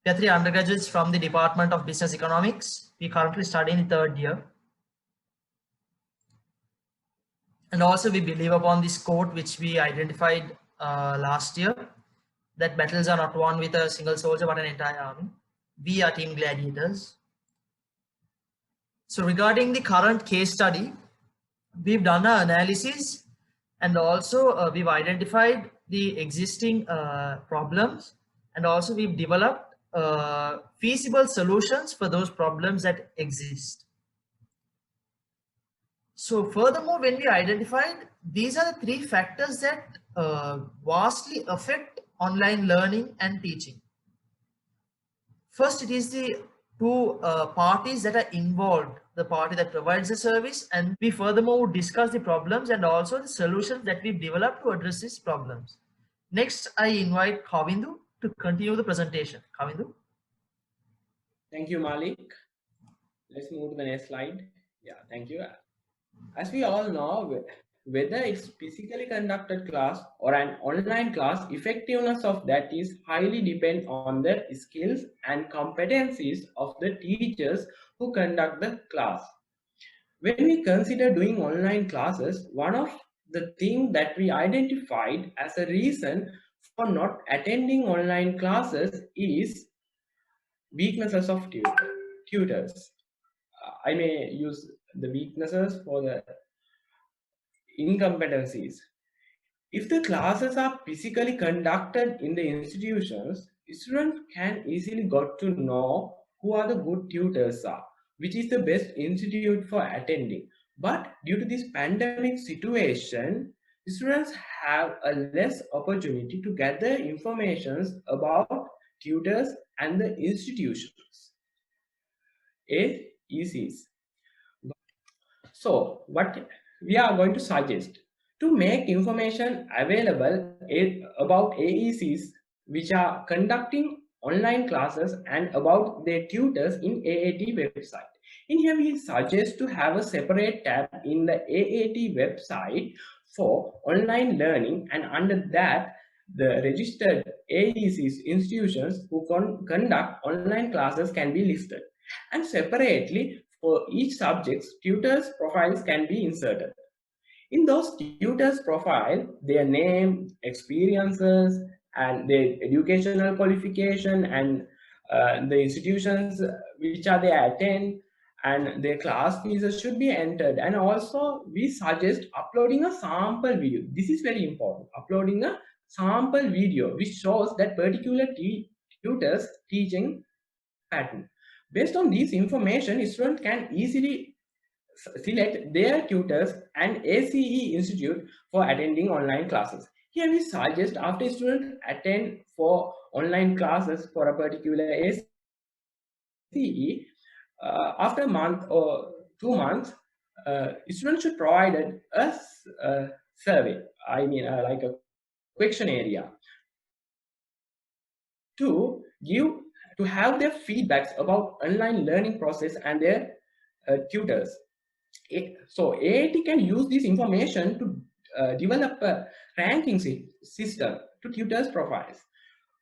We are three undergraduates from the Department of Business Economics. We currently study in the third year. And also we believe upon this quote which we identified last year, that battles are not won with a single soldier but an entire army. We are team Gladiators. So regarding the current case study, we've done an analysis, and also we've identified the existing problems, and also we've developed feasible solutions for those problems that exist. So furthermore, when we identified, these are the three factors that vastly affect online learning and teaching. First, it is the two parties that are involved, the party that provides the service, and we furthermore would discuss the problems and also the solutions that we've developed to address these problems. Next, I invite Kavindu to continue the presentation. Kavindu. Thank you, Malik. Let's move to the next slide. Yeah, thank you. As we all know, whether it's physically conducted class or an online class, effectiveness of that is highly depend on the skills and competencies of the teachers who conduct the class. When we consider doing online classes, one of the things that we identified as a reason for not attending online classes is weaknesses of tutors. I may use the weaknesses for the incompetencies. If the classes are physically conducted in the institutions, students can easily got to know who are the good tutors are, which is the best institute for attending. But due to this pandemic situation, students have a less opportunity to gather information about tutors and the institutions. AECs. So what we are going to suggest to make information available about AECs which are conducting online classes and about their tutors in AAT website. In here we suggest to have a separate tab in the AAT website for online learning, and under that the registered AECs institutions who conduct online classes can be listed, and separately for each subject, tutors' profiles can be inserted. In those tutors' profile, their name, experiences, and their educational qualification, and the institutions which are they attend, and their class fees should be entered. And also, we suggest uploading a sample video. This is very important. Uploading a sample video which shows that particular tutor's teaching pattern. Based on this information, students can easily select their tutors and ACE institute for attending online classes. Here we suggest after students attend for online classes for a particular ACE, after a month or 2 months, students should provide us a survey, like a question area, to have their feedbacks about online learning process and their tutors. So AAT can use this information to develop a ranking system to tutors profiles.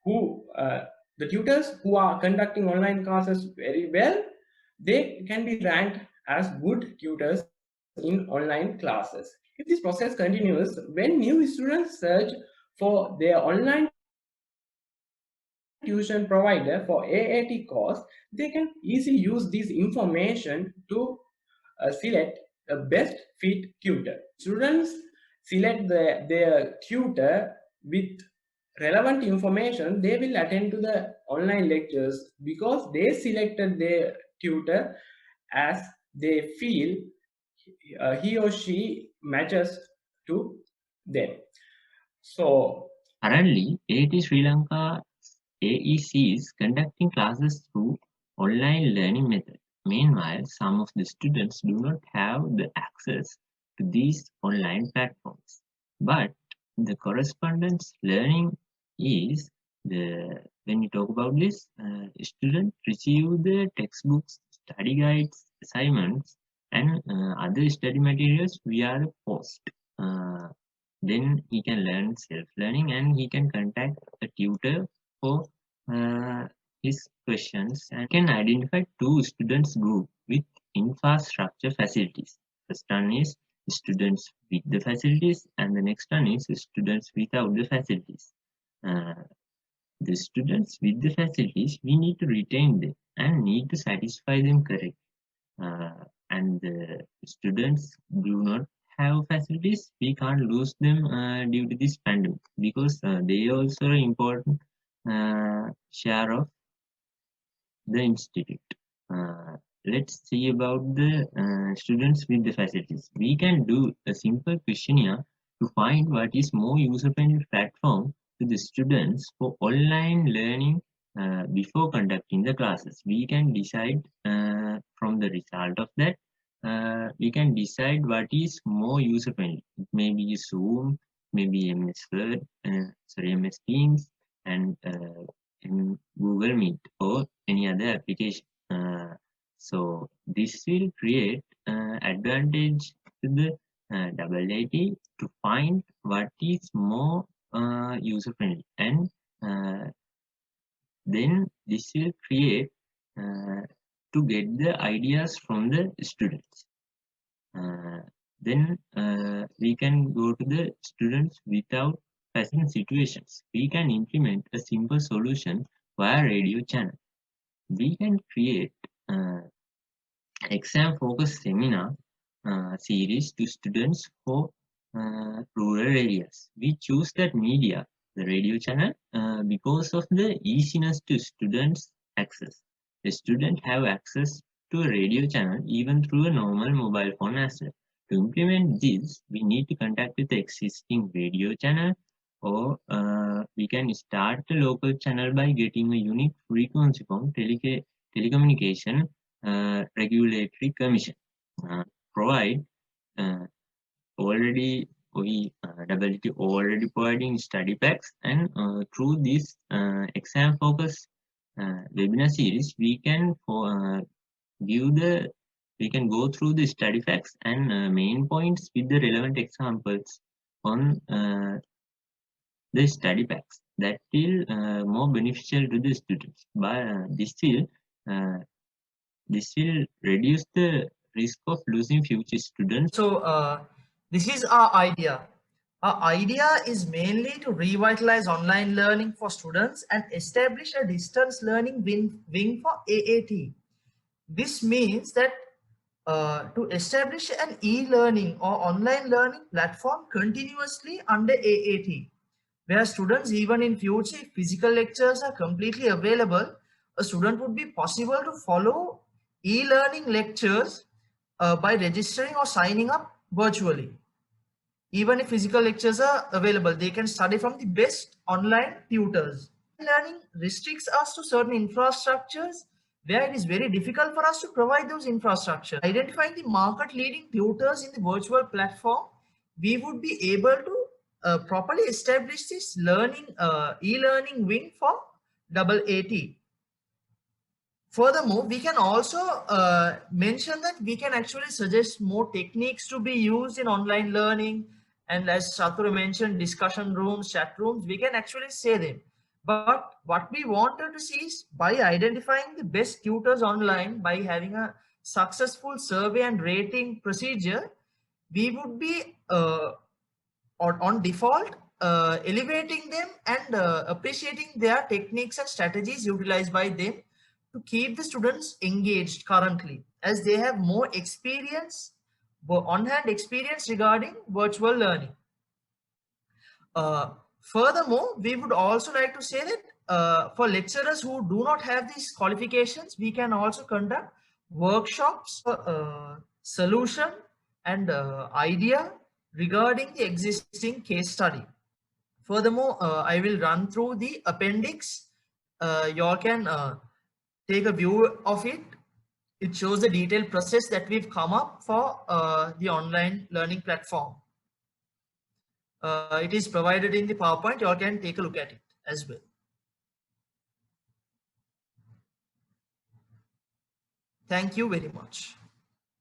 The tutors who are conducting online classes very well, they can be ranked as good tutors in online classes. If this process continues, when new students search for their online tuition provider for AAT course, they can easily use this information to select the best fit tutor. Students select their tutor with relevant information. They will attend to the online lectures because they selected their tutor as they feel he or she matches to them. So currently, AAT Sri Lanka AEC is conducting classes through online learning method. Meanwhile, some of the students do not have the access to these online platforms. But the correspondence learning is when you talk about this, students receive the textbooks, study guides, assignments, and other study materials via the post. Then he can learn self-learning, and he can contact a tutor for his questions and can identify two students group with infrastructure facilities. First one is students with the facilities and the next one is students without the facilities. Uh, the students with the facilities, we need to retain them and need to satisfy them correctly. And the students do not have facilities, we can't lose them due to this pandemic because they also are important share of the institute. Uh, let's see about the students with the facilities. We can do a simple questionnaire to find what is more user-friendly platform to the students for online learning before conducting the classes. We can decide from the result of that. We can decide what is more user-friendly. It may be Zoom, maybe MS Word, MS Teams, and in Google Meet or any other application. So this will create advantage to the AAT to find what is more user friendly, and then this will create to get the ideas from the students. Uh, then we can go to the students without present situations. We can implement a simple solution via radio channel. We can create uh, exam focused seminar series to students for rural areas. We choose that media, the radio channel, because of the easiness to students access. The student have access to a radio channel even through a normal mobile phone as well. To implement this, we need to contact with the existing radio channel, or we can start the local channel by getting a unique frequency from telecommunication regulatory commission. Provide uh, already we WT already providing study packs, and through this exam focus webinar series we can give the we can go through the study facts and main points with the relevant examples on the study packs that will more beneficial to the students. But uh, this will reduce the risk of losing future students. So this is our idea. Our idea is mainly to revitalize online learning for students and establish a distance learning wing for AAT. This means that to establish an e-learning or online learning platform continuously under AAT, where students, even in future, if physical lectures are completely available, a student would be possible to follow e-learning lectures by registering or signing up virtually. Even if physical lectures are available, they can study from the best online tutors. Learning restricts us to certain infrastructures where it is very difficult for us to provide those infrastructures. Identifying the market leading tutors in the virtual platform, we would be able to properly establish this e-learning wing for AAT. Furthermore, we can also mention that we can actually suggest more techniques to be used in online learning. And as Chatur mentioned, discussion rooms, chat rooms, we can actually say them. But what we wanted to see is by identifying the best tutors online, by having a successful survey and rating procedure, we would be or on default elevating them and appreciating their techniques and strategies utilized by them to keep the students engaged currently, as they have more experience, on-hand experience regarding virtual learning. Furthermore, we would also like to say that for lecturers who do not have these qualifications, we can also conduct workshops, solution and idea regarding the existing case study. Furthermore, I will run through the appendix. You all can take a view of it. It shows the detailed process that we've come up for the online learning platform. It is provided in the PowerPoint. You all can take a look at it as well. Thank you very much.